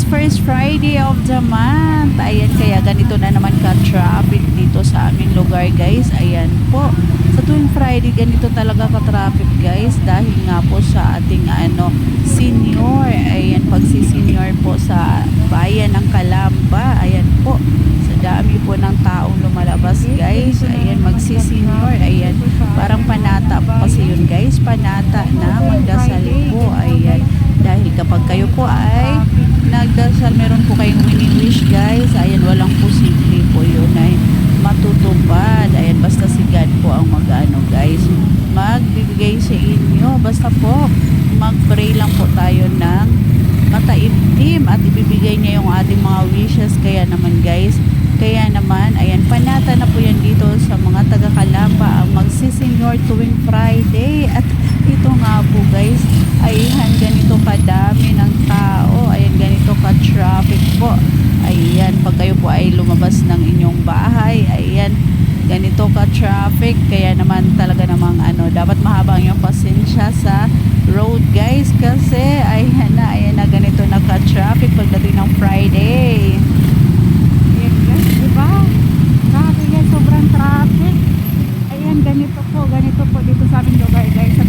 first Friday of the month. Ayan, kaya ganito na naman ka-traffic dito sa aming lugar guys. Ayan po. Sa tuwing Friday, ganito talaga ka-traffic guys. Dahil nga po sa ating senior. Ayan, pagsisenior po sa bayan ng Calamba. Ayan po. Sa dami po ng taong lumalabas guys. Ayan, magsisenior. Ayan, parang panata po kasi yun guys. Panata na magdasal po. Ayan. Dahil kapag kayo po ay nagdasal, meron po kayong wini-wish guys. Ayan, walang posible po yun ay matutupad. Ayan, basta si God po ang mag-ano guys, magbibigay sa inyo. Basta po, mag-pray lang po tayo ng mataimtim at ibibigay niya yung ating mga wishes. Kaya naman guys, ayan, panata na po yan dito sa mga taga-Calamba ang magsisenyor tuwing Friday. At ito nga po guys, ayan, ganito kadami ng tao. Ayan, ganito ka-traffic po. Ayan, pag kayo po ay lumabas ng inyong bahay, ayan, ganito ka-traffic. Kaya naman talaga namang dapat mahaba ang iyong pasensya sa road guys. Kasi ayan na ganito na ka-traffic pagdating ng Friday. Ayan guys, diba? Grabe guys, sobrang traffic. Ayan, ganito po dito sa aming lugar guys. Sa